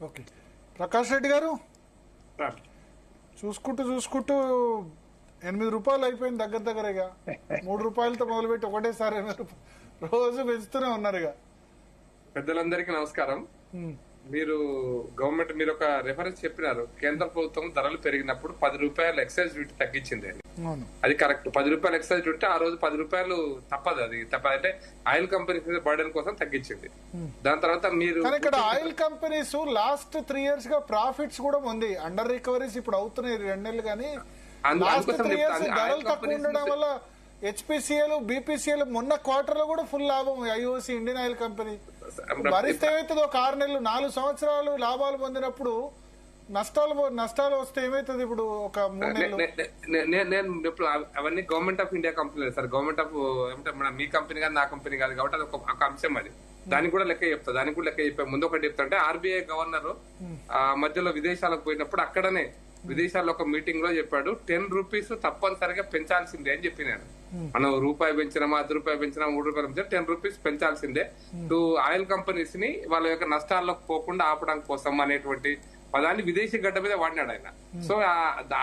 Okay, Prakash Reddy గారు sir చూసుకుంటూ 8 రూపాయలు అయిపోయింది దగ్గరగా. 3 రూపాయలతో మొదలుపెట్టి ఒకటేసారి 8 రూపాయలు రోజు పెంచుతూనే ఉన్నారు. పెద్దలందరికీ నమస్కారం. మీరు గవర్నమెంట్ మీరు ఒక రెఫరెన్స్ చెప్పినారు, కేంద్ర ప్రభుత్వం ధరలు పెరిగినప్పుడు 10 రూపాయలు ఎక్సైజ్ డ్యూటీ తగ్గించింది అని. అది కరెక్ట్. 10 రూపాయలు ఎక్సైజ్ డ్యూటీ ఆ రోజు 10 రూపాయలు తప్పదు. అది అంటే ఆయిల్ కంపెనీస్ మీద బర్డెన్ కోసం తగ్గించింది. దాని తర్వాత మీరు ఇక్కడ ఆయిల్ కంపెనీస్ లాస్ట్ 3 years గా ప్రాఫిట్స్ కూడా ఉంది. అండర్ రికవరీస్ ఇప్పుడు అవుతున్నాయి 2 నెలలు, కానీ లాస్ట్ 3 years ధరలు తక్కువ ఉండడం వల్ల హెచ్పిసిఎల్ బీపీసీఎల్ మొన్న క్వార్టర్ లో కూడా ఫుల్ లాభం. ఐఓసి ఇండియన్ ఆయిల్ కంపెనీ భరిస్తే ఏమవుతుంది? ఒక 6 నెలలు 4 సంవత్సరాలు లాభాలు పొందినప్పుడు నష్టాలు వస్తే ఏమైతుంది? ఇప్పుడు ఒక 3 నెలలు నేను ఇప్పుడు అవన్నీ government of India company sir. Government of ఏమంటే మన మీ కంపెనీ కాదు, నా కంపెనీ కాదు కాబట్టి అది ఒక అంశం. అది దానికి కూడా లెక్క చెప్తా. దానికి కూడా లెక్క చెప్పా. ముందు ఒకటి చెప్తా, అంటే ఆర్బీఐ గవర్నర్ మధ్యలో విదేశాలకు పోయినప్పుడు అక్కడనే విదేశాల్లో ఒక మీటింగ్ లో చెప్పాడు, 10 రూపీస్ తప్పనిసరిగా పెంచాల్సిందే అని చెప్పినాను. మనం రూపాయి పెంచినా, 10 రూపాయలు పెంచినా, 3 రూపాయలు పెంచినా 10 రూపీస్ పెంచాల్సిందే ఆయిల్ కంపెనీస్ ని వాళ్ళ యొక్క నష్టాల్లోకి పోకుండా ఆపడం కోసం అనేటువంటి పదాన్ని విదేశీ గడ్డ మీద వాడినాడు ఆయన. సో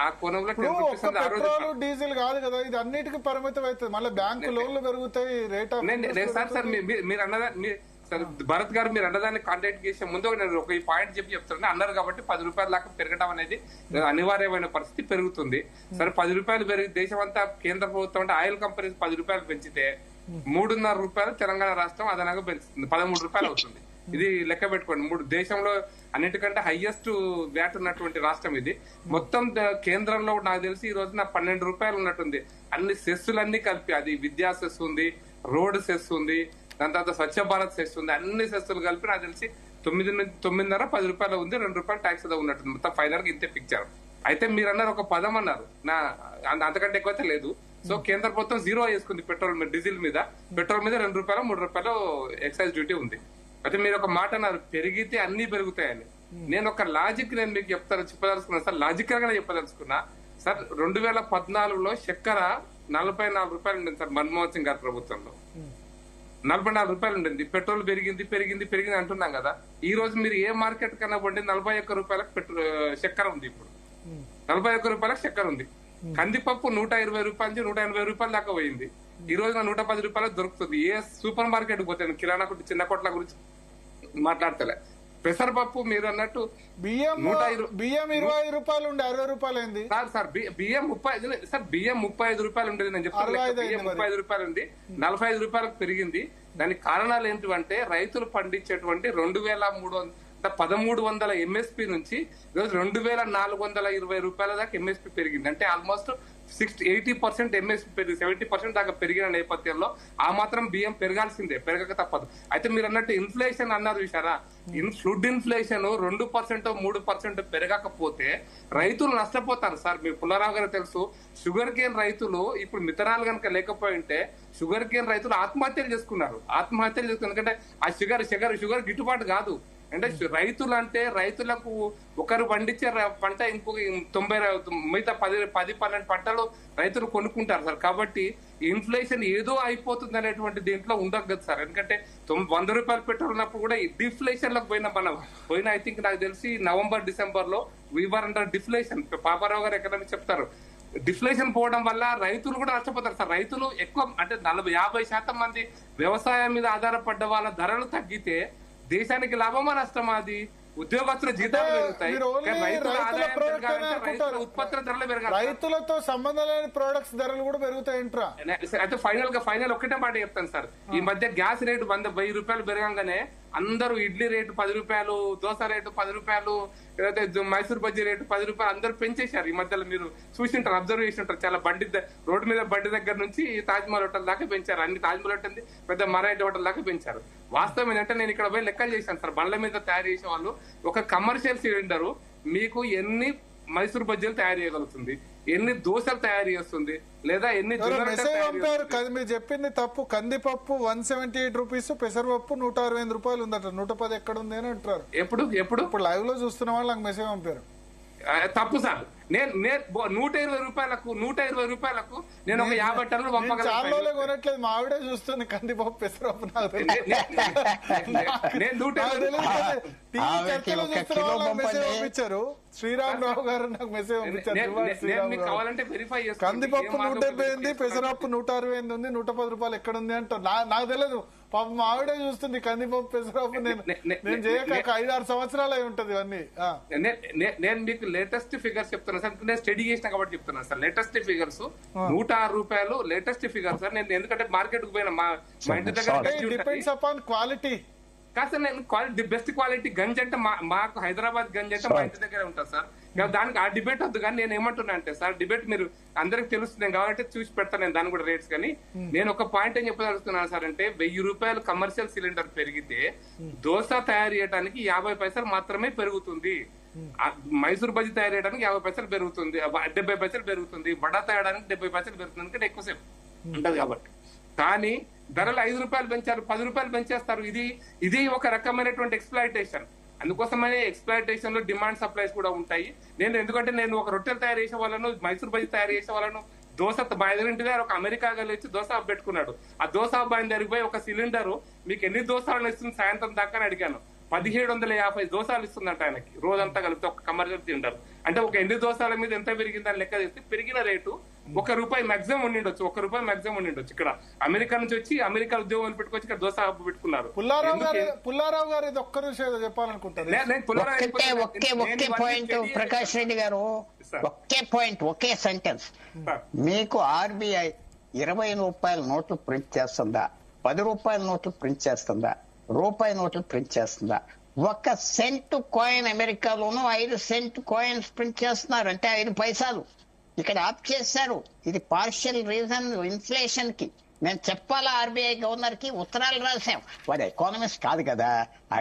ఆ కోణంలో పెట్రోల్ డీజిల్ కాదు కదా, ఇది అన్నిటికీ పరిమితం అవుతుంది. మళ్ళీ బ్యాంకు లోన్లు పెరుగుతాయి, రేట్ ఆఫ్ సార్ మీరు అన్నదా సార్ భరత్ గారు, మీరు అన్నదాన్ని కాంటాక్ట్ చేసే ముందు నేను ఒక ఈ పాయింట్ చెప్తున్నా. అన్నారు కాబట్టి 10 రూపాయల దాకా పెరగడం అనేది అనివార్యమైన పరిస్థితి పెరుగుతుంది. సరే 10 రూపాయలు పెరిగి దేశం అంతా కేంద్ర ప్రభుత్వం అంటే ఆయిల్ కంపెనీస్ 10 రూపాయలు పెంచితే 3.5 రూపాయలు తెలంగాణ రాష్ట్రం అదనంగా పెంచుతుంది. 13 రూపాయలు అవుతుంది. ఇది లెక్క పెట్టుకోండి. దేశంలో అన్నిటికంటే హైయెస్ట్ వ్యాట్ ఉన్నటువంటి రాష్ట్రం ఇది. మొత్తం కేంద్రంలో నాకు తెలిసి ఈ రోజున 12 రూపాయలు ఉన్నట్టుంది. అన్ని సెస్సులన్నీ కలిపి, అది విద్యా సెస్ ఉంది, రోడ్ సెస్ ఉంది, దాని తర్వాత స్వచ్ఛ భారత్ సెస్ ఉంది, అన్ని సెస్సులు కలిపి నాకు తెలిసి 9.5 10 రూపాయలు ఉంది, 2 రూపాయలు ట్యాక్స్ ఏదో ఉన్నట్టుంది. మొత్తం ఫైనల్ గా ఇంతే పిక్చర్. అయితే మీరు అన్నారు ఒక పదం అన్నారు, అంతకంటే ఎక్కువైతే లేదు. సో కేంద్ర ప్రభుత్వం 0 వేసుకుంది పెట్రోల్ మీద, డీజిల్ మీద. పెట్రోల్ మీద 2 రూపాయలు 3 రూపాయలు ఎక్సైజ్ డ్యూటీ ఉంది. అయితే మీరు ఒక మాట అన్నారు, పెరిగితే అన్ని పెరుగుతాయని. నేను ఒక లాజిక్ మీకు చెప్పదలుచుకున్నా సార్. లాజికల్ గా చెప్పదలుచుకున్నా సార్. 2014లో చక్కెర 44 రూపాయలు ఉండేది సార్, మన్మోహన్ సింగ్ గారి ప్రభుత్వంలో 44 రూపాయలు ఉండేది. పెట్రోల్ పెరిగింది అంటున్నాం కదా. ఈ రోజు మీరు ఏ మార్కెట్ కన్నా పండి 41 రూపాయలకు చక్కెర ఉంది. ఇప్పుడు 41 రూపాయలకు చక్కెర ఉంది. కందిపప్పు 120 రూపాయల నుంచి 180 రూపాయల దాకా పోయింది. ఈ రోజున 110 రూపాయలకు దొరుకుతుంది. ఏ సూపర్ మార్కెట్ పోతే కిరాణా కొట్టు, చిన్న కొట్ల గురించి మాట్లాడతలే. పెసరపప్పు మీరు అన్నట్టు బియ్యం 25 రూపాయలు ఉండే 60 రూపాయలు అయింది సార్. బియ్యం 35 రూపాయలు ఉండేది. నేను చెప్తాను, బియ్యం 35 రూపాయలు ఉంది, 45 రూపాయలకు పెరిగింది. దానికి కారణాలు ఏంటంటే రైతులు పండించేటువంటి 1300 ఎంఎస్పీ నుంచి ఈరోజు 2420 రూపాయల దాకా ఎంఎస్పీ పెరిగింది. అంటే ఆల్మోస్ట్ 80% ఎంఎస్పీ పెరిగి 70% దాకా పెరిగిన నేపథ్యంలో ఆ మాత్రం బియ్యం పెరగాల్సిందే, పెరగక తప్పదు. అయితే మీరు అన్నట్టు ఇన్ఫ్లేషన్ అన్నారు చూసారా, ఫుడ్ ఇన్ఫ్లేషన్ 2% 3% పెరగకపోతే రైతులు నష్టపోతారు సార్. మీరు పుల్లారావు గారు తెలుసు, షుగర్ కేన్ రైతులు ఇప్పుడు మితరాలు కనుక లేకపోయి ఉంటే షుగర్ కేన్ రైతులు ఆత్మహత్యలు చేసుకున్నారు. ఎందుకంటే ఆ షుగర్ గిట్టుబాటు కాదు. అంటే రైతులు అంటే రైతులకు ఒకరు పండించే పంట ఇంకొక 90 మిగతా 10-12 పంటలు రైతులు కొనుక్కుంటారు సార్. కాబట్టి ఇన్ఫ్లేషన్ ఏదో అయిపోతుంది అనేటువంటి దీంట్లో ఉండదు కదా సార్. ఎందుకంటే 100 రూపాయలు పెట్రోల్ ఉన్నప్పుడు కూడా డిఫ్లేషన్ లకు పోయిన ఐ థింక్ నాకు తెలిసి నవంబర్ డిసెంబర్ లో వీవర్ అండర్ డిఫ్లేషన్. పాపారావు గారు ఎకనామిక్స్ చెప్తారు. డిఫ్లేషన్ పోవడం వల్ల రైతులు కూడా నష్టపోతారు సార్. రైతులు ఎక్కువ అంటే 40-50% మంది వ్యవసాయం మీద ఆధారపడ్డ వాళ్ళ ధరలు తగ్గితే దేశానికి లాభమా నష్టమా? అది ఉద్యోగస్తుల జీతాలు పెరుగుతాయి, ఉత్పత్తుల ధరలు పెరగాలి. రైతులతో సంబంధం లేని ప్రొడక్ట్స్ ధరలు కూడా పెరుగుతాయంట్రా. అయితే ఫైనల్ ఒకటే మాట చెప్తాను సార్. ఈ మధ్య గ్యాస్ రేటు 1000 రూపాయలు పెరగంగానే అందరూ ఇడ్లీ రేటు 10 రూపాయలు, దోశ రేటు 10 రూపాయలు, ఏదైతే మైసూర్ బజ్జీ రేటు 10 రూపాయలు అందరూ పెంచేశారు. ఈ మధ్యలో మీరు చూసింటారు, అబ్జర్వ్ చేసి ఉంటారు. చాలా రోడ్డు మీద బండి దగ్గర నుంచి తాజ్మహల్ హోటల్ దాకా పెంచారు. అన్ని తాజ్మహల్ హోటల్ పెద్ద మరాఠీ హోటల్ దాకా పెంచారు. వాస్తవం ఏంటంటే నేను ఇక్కడ పోయి లెక్కలు చేశాను సార్. బండ్ల మీద తయారు చేసే వాళ్ళు ఒక కమర్షియల్ సిలిండర్ మీకు ఎన్ని మైసూర్ బజ్జీలు తయారు చేయగలుగుతుంది, ఎన్ని దోశలు తయారు చేస్తుంది, లేదా ఎన్ని మీరు చెప్పింది తప్పు. కందిపప్పు 178 రూపీస్, పెసరపప్పు 165 రూపాయలు ఉందట. 110 ఎక్కడ ఉంది అని అంటారు. ఎప్పుడు లైవ్ లో చూస్తున్న వాళ్ళు నాకు మెసేజ్ పంపారు. తప్పు సార్. నేను 120 రూపాయలకు నేను ఒక 50 టన్నులు పంపగలను. కొనట్లేదు, మా ఆవిడే చూస్తుంది కందిపప్పు పెసరపప్పు. నాకు పంపించారు శ్రీరామరావు గారు, నాకు మెసేజ్ పంపించారు. కావాలంటే వెరిఫై కందిపప్పు 178, పెసరపప్పు 168 ఉంది, 110 రూపాయలు ఎక్కడుంది అంటారు. నాకు తెలియదు, పాప మా ఆవిడే చూస్తుంది కందిపప్పు పెసరపప్పు. నేను చేయక 5-6 సంవత్సరాలు అయి ఉంటది ఇవన్నీ. నేను మీకు లేటెస్ట్ ఫిగర్స్ చెప్తున్నాను సార్, నేను స్టడీ చేసిన కాబట్టి చెప్తున్నాను సార్. లేటెస్ట్ ఫిగర్స్ 106 రూపాయలు లేటెస్ట్ ఫిగర్ సార్. నేను ఎందుకంటే మార్కెట్ కు పోయినా మా ఇంటి దగ్గర డిపెండ్స్ అపాన్ క్వాలిటీ కాదు సార్. నేను క్వాలిటీ బెస్ట్ క్వాలిటీ గంజ్ అంటే మాకు హైదరాబాద్ గంజ్ అంటే మా ఇంటి దగ్గర ఉంటుంది సార్. దానికి ఆ డిబేట్ వద్దు. కానీ నేను ఏమంటున్నా అంటే సార్, డిబేట్ మీరు అందరికి తెలుస్తుంది, నేను కావాలంటే చూసి పెడతాను నేను దాని కూడా రేట్స్. కానీ నేను ఒక పాయింట్ ఏం చెప్పదలుస్తున్నాను సార్ అంటే, 1000 రూపాయలు కమర్షియల్ సిలిండర్ పెరిగితే దోశ తయారు చేయడానికి 50 పైసలు మాత్రమే పెరుగుతుంది. మైసూర్ బజ్జీ తయారు చేయడానికి 50 పైసలు పెరుగుతుంది, 70 పైసలు పెరుగుతుంది. వడ తయారడానికి 70 పైసలు పెరుగుతుంది, ఎందుకంటే ఎక్కువసేపు ఉంటది కాబట్టి. కానీ ధరలు 5 రూపాయలు పెంచారు, 10 రూపాయలు పెంచేస్తారు. ఇది ఒక రకమైనటువంటి ఎక్స్ప్లాయిటేషన్. అందుకోసమనే ఎక్స్ప్లాయిటేషన్ లో డిమాండ్ సప్లైస్ కూడా ఉంటాయి. ఎందుకంటే నేను ఒక రొట్టెలు తయారు చేసే వాళ్ళను, మైసూర్ బజ్జీ తయారు చేసే వాళ్ళను, దోశ మా ఎదురింటి దగ్గర ఒక అమెరికా వచ్చి దోశ పెట్టుకున్నాడు. ఆ దోశ అబ్బాయిని జరిగిపోయి ఒక సిలిండర్ మీకు ఎన్ని దోశలు ఇస్తుంది సాయంత్రం దాకా అని అడిగాను. 1750 దోశలు ఇస్తుందంట ఆయనకి రోజంతా కలిపితే ఒక కమర్షియల్ సిలిండర్. అంటే ఒక 8 దోశల మీద ఎంత పెరిగిందని లెక్క చేస్తే పెరిగిన రేటు ₹1 మాక్సిమం ఉండిండొచ్చు, ₹1 మాక్సిమం ఉండిండొచ్చు. ఇక్కడ అమెరికా నుంచి వచ్చి అమెరికా ఉద్యోగాలు పెట్టుకొచ్చి ఇక్కడ దోశ హబ్బు పెట్టుకున్నారు. పుల్లారావు గారు ఇది ఒక్క నిమిషం చెప్పాలనుకుంటారు. ఒకే పాయింట్ ప్రకాష్ రెడ్డి గారు, ఒకే సెంటెన్స్. మీకు ఆర్బీఐ 20 రూపాయల నోట్లు ప్రింట్ చేస్తుందా, 10 రూపాయల నోట్లు ప్రింట్ చేస్తుందా, రూపాయి నోట్లు ప్రింట్ చేస్తుందా? 1 సెంట్ కాయిన్ అమెరికాలోనూ 5 సెంట్ కాయిన్స్ ప్రింట్ చేస్తున్నారు, అంటే 5 పైసలు. ఇక్కడ ఆప్ చేశారు. ఇది పార్షియల్ రీజన్ ఇన్ఫ్లేషన్ కి. మేము చెప్పాలా ఆర్బీఐ గవర్నర్ కి ఉత్తరాలు రాసాం. వాడు ఎకానమిస్ట్ కాదు కదా,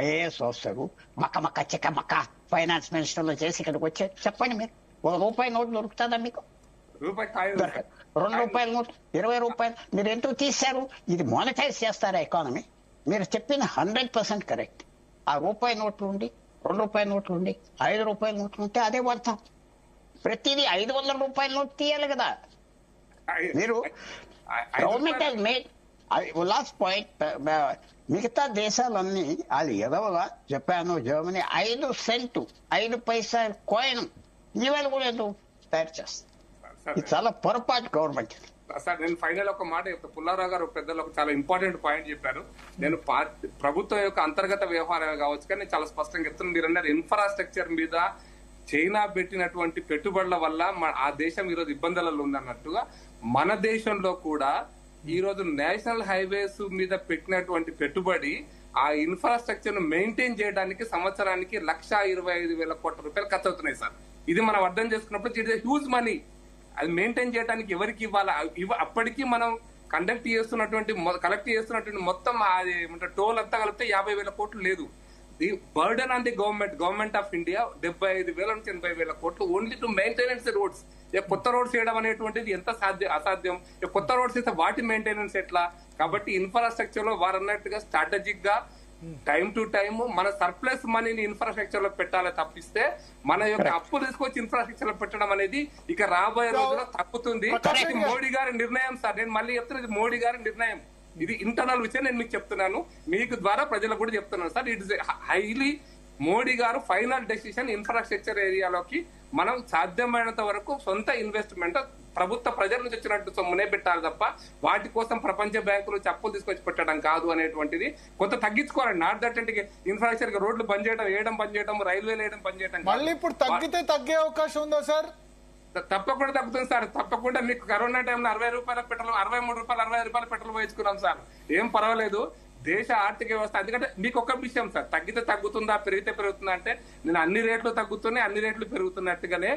ఐఏఎస్ వస్తారు. మక్క ఫైనాన్స్ మినిస్టర్ లో చేసి ఇక్కడికి వచ్చారు. చెప్పండి మీరు, ₹1 నోట్ దొరుకుతుందా మీకు? దొరకదు. ₹2 నోట్, 20 రూపాయలు మీరు ఎందుకు తీశారు? ఇది మానిటైజ్ చేస్తారా ఎకానమీ? మీరు చెప్పిన 100% కరెక్ట్. ఆ ₹1 నోట్లు ఉండి, ₹2 నోట్లు ఉండి, ₹5 నోట్లు ఉంటే అదే అర్థం. ప్రతిదీ 500 రూపాయల నోట్ తీయాలి కదా మీరు. Government has made last point. మిగతా దేశాలన్నీ అది ఎదవగా జపాన్, జర్మనీ 5 సెంటు 5 పైసా కాయిన్ ఇవాళ కూడా ఎందుకు తయారు చేస్తారు? ఇది చాలా పొరపాటు గవర్నమెంట్. సార్ నేను ఫైనల్ ఒక మాట చెప్తాను. పుల్లారావు గారు పెద్దలు ఒక చాలా ఇంపార్టెంట్ పాయింట్ చెప్పారు. నేను ప్రభుత్వం యొక్క అంతర్గత వ్యవహారం కావచ్చు, కానీ చాలా స్పష్టంగా చెప్తున్నాను. మీరు అన్నారు ఇన్ఫ్రాస్ట్రక్చర్ మీద చైనా పెట్టినటువంటి పెట్టుబడుల వల్ల ఆ దేశం ఈరోజు ఇబ్బందులలో ఉందన్నట్టుగా, మన దేశంలో కూడా ఈ రోజు నేషనల్ హైవేస్ మీద పెట్టినటువంటి పెట్టుబడి ఆ ఇన్ఫ్రాస్ట్రక్చర్ ను మెయింటైన్ చేయడానికి సంవత్సరానికి ₹125,000 కోట్ల ఖర్చు అవుతున్నాయి సార్. ఇది మనం అర్థం చేసుకున్నప్పుడు ఇట్ ఇస్ హ్యూజ్ మనీ. అది మెయింటైన్ చేయడానికి ఎవరికి ఇవ్వాలా? అప్పటికి మనం కలెక్ట్ చేస్తున్నటువంటి మొత్తం టోల్ అంతా కలిపితే 50,000 కోట్లు లేదు. The burden on the government of India 75,000 నుంచి 80,000 కోట్లు ఓన్లీ టు మెయింటెనెన్స్ రోడ్స్. కొత్త రోడ్స్ వేయడం అనేటువంటిది ఎంత అసాధ్యం. కొత్త రోడ్స్ అయితే వాటి మెయింటెనెన్స్ ఎట్లా? కాబట్టి ఇన్ఫ్రాస్ట్రక్చర్ లో వారు అన్నట్టుగా స్ట్రాటజిక్ గా టైం టు టైం మన సర్ప్లస్ మనీని ఇన్ఫ్రాస్ట్రక్చర్ లో పెట్టాలి తప్పిస్తే మన యొక్క అప్పు తీసుకొచ్చి ఇన్ఫ్రాస్ట్రక్చర్ లో పెట్టడం అనేది ఇక రాబోయే రోజుల్లో తగ్గుతుంది. మోడీ గారి నిర్ణయం సార్, నేను మళ్ళీ చెప్తున్నది మోడీ గారి నిర్ణయం. ఇది ఇంటర్నల్ విషయం, నేను మీకు చెప్తున్నాను, మీకు ద్వారా ప్రజలకు కూడా చెప్తున్నాను sir. It is highly Modi గారు ఫైనల్ డెసిషన్ ఇన్ఫ్రాస్ట్రక్చర్ ఏరియాలోకి మనం సాధ్యమైనంత వరకు సొంత ఇన్వెస్ట్మెంట్ ప్రభుత్వ ప్రజల నుంచి వచ్చినట్టు సొమ్మునే పెట్టాలి తప్ప వాటి కోసం ప్రపంచ బ్యాంకులు అప్పులు తీసుకొచ్చి పెట్టడం కాదు అనేటువంటిది కొంత తగ్గించుకోవాలి. నాట్ దట్ అంటే ఇన్ఫ్రాస్ట్రక్చర్ రోడ్లు బంద్ చేయడం రైల్వేలు వేయడం బంద్ చేయడం. మళ్ళీ ఇప్పుడు తగ్గితే తగ్గే అవకాశం ఉందా సార్? తప్పకుండా తగ్గుతుంది సార్. తప్పకుండా మీకు కరోనా టైంలో ₹60 పెట్రోల్, ₹63, ₹65 పెట్రోల్ వేయించుకున్నాం సార్. ఏం పర్వాలేదు. దేశ ఆర్థిక వ్యవస్థ, ఎందుకంటే మీకు ఒక విషయం సార్, తగ్గితే తగ్గుతుందా, పెరిగితే పెరుగుతుందా అంటే నేను అన్ని రేట్లు తగ్గుతున్నాయి, అన్ని రేట్లు పెరుగుతున్నట్టుగానే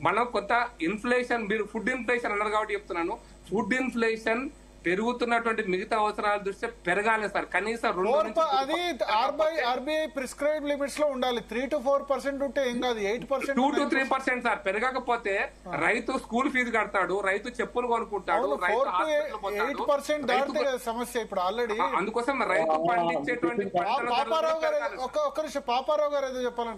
మనం కొంత ఇన్ఫ్లేషన్, మీరు ఫుడ్ ఇన్ఫ్లేషన్ అన్నారు కాబట్టి చెప్తున్నాను, ఫుడ్ ఇన్ఫ్లేషన్ పెరుగుతున్నటువంటి మిగతా అవసరాల దృష్ట్యా పెరగాలి సార్. కనీసం 2 అది ఆర్బీఐ ప్రిస్క్రైబ్ లిమిట్స్ లో ఉండాలి. 3 to 4% ఉంటే ఏం కాదు, 8%, 2 to 3% సార్. పెరగకపోతే రైతు స్కూల్ ఫీజు కడతాడు, రైతు చెప్పులు కొనుక్కుంటాడు, 4 to 8% దాటితే సమస్య ఇప్పుడు ఆల్రెడీ. అందుకోసం రైతు పండించేటువంటి పాపారావు గారు ఒక్క నిమిషం, పాపారావు గారు ఏదో చెప్పాలనుకుంటున్నారు.